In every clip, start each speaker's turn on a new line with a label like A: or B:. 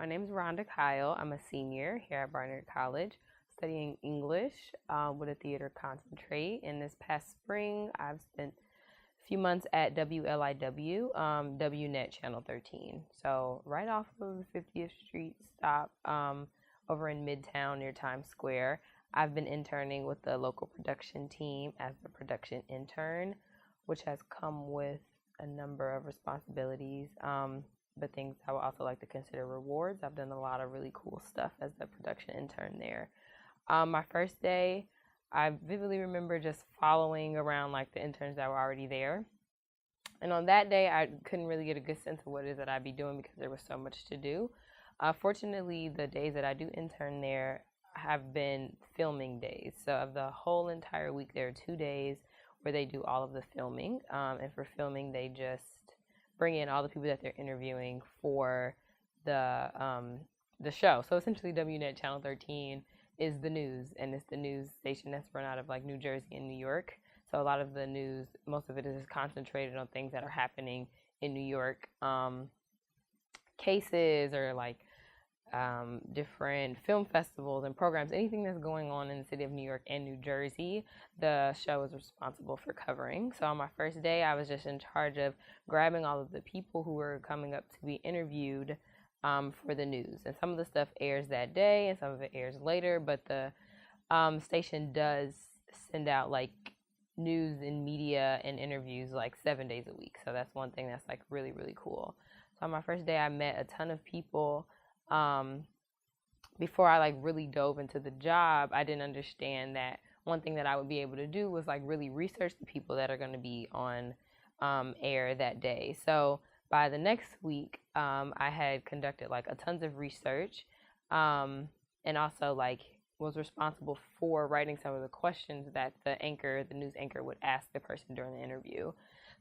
A: My name is Rhonda Kyle. I'm a senior here at Barnard College studying English with a theater concentrate. And this past spring, I've spent a few months at WLIW, WNet Channel 13. So right off of 50th Street stop over in Midtown near Times Square. I've been interning with the local production team as the production intern, which has come with a number of responsibilities, but things I would also like to consider rewards. I've done a lot of really cool stuff as the production intern there. My first day, I vividly remember just following around like the interns that were already there. And on that day, I couldn't really get a good sense of what it is that I'd be doing because there was so much to do. Fortunately, the days that I do intern there have been filming days. So of the whole entire week, there are 2 days where they do all of the filming. And for filming, they just bring in all the people that they're interviewing for the show. So essentially, WNet Channel 13 is the news, and it's the news station that's run out of like New Jersey and New York. So a lot of the news, most of it is concentrated on things that are happening in New York, cases or like different film festivals and programs, anything that's going on in the city of New York and New Jersey, the show is responsible for covering. So on my first day, I was just in charge of grabbing all of the people who were coming up to be interviewed for the news. And some of the stuff airs that day and some of it airs later, but the station does send out like news and media and interviews like 7 days a week. So that's one thing that's like really, really cool. So on my first day, I met a ton of people. Before I like really dove into the job, I didn't understand that one thing that I would be able to do was like really research the people that are going to be on air that day. So by the next week, I had conducted like a tons of research, and also like was responsible for writing some of the questions that the news anchor would ask the person during the interview.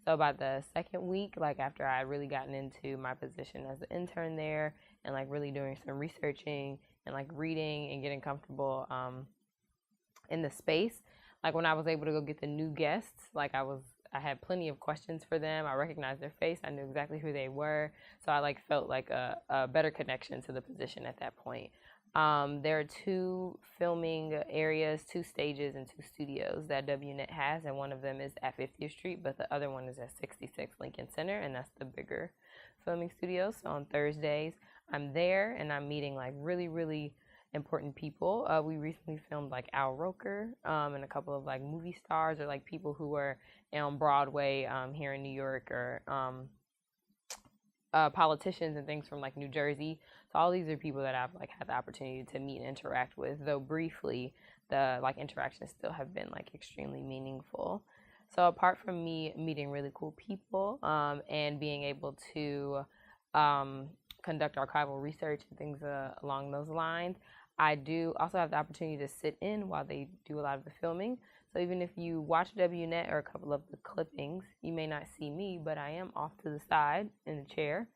A: So by the second week, like after I had really gotten into my position as an intern there and like really doing some researching and like reading and getting comfortable in the space, like when I was able to go get the new guests, like I had plenty of questions for them. I recognized their face. I knew exactly who they were. So I like felt like a better connection to the position at that point. There are 2 filming areas, 2 stages, and 2 studios that WNet has, and one of them is at 50th Street, but the other one is at 66 Lincoln Center, and that's the bigger filming studio. So on Thursdays, I'm there, and I'm meeting like really, really important people. We recently filmed like Al Roker and a couple of like movie stars or like people who were on Broadway here in New York, or politicians and things from like New Jersey. So all these are people that I've like had the opportunity to meet and interact with, though briefly, the like interactions still have been like extremely meaningful. So apart from me meeting really cool people and being able to conduct archival research and things along those lines, I do also have the opportunity to sit in while they do a lot of the filming. So even if you watch WNet or a couple of the clippings, you may not see me, but I am off to the side in a chair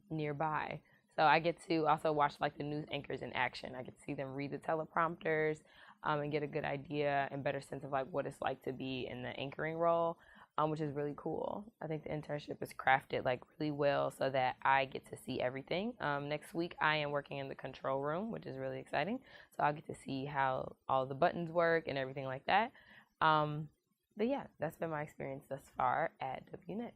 A: nearby. So I get to also watch like the news anchors in action. I get to see them read the teleprompters and get a good idea and better sense of like what it's like to be in the anchoring role, which is really cool. I think the internship is crafted like really well so that I get to see everything. Next week, I am working in the control room, which is really exciting. So I'll get to see how all the buttons work and everything like that. But yeah, that's been my experience thus far at WNet.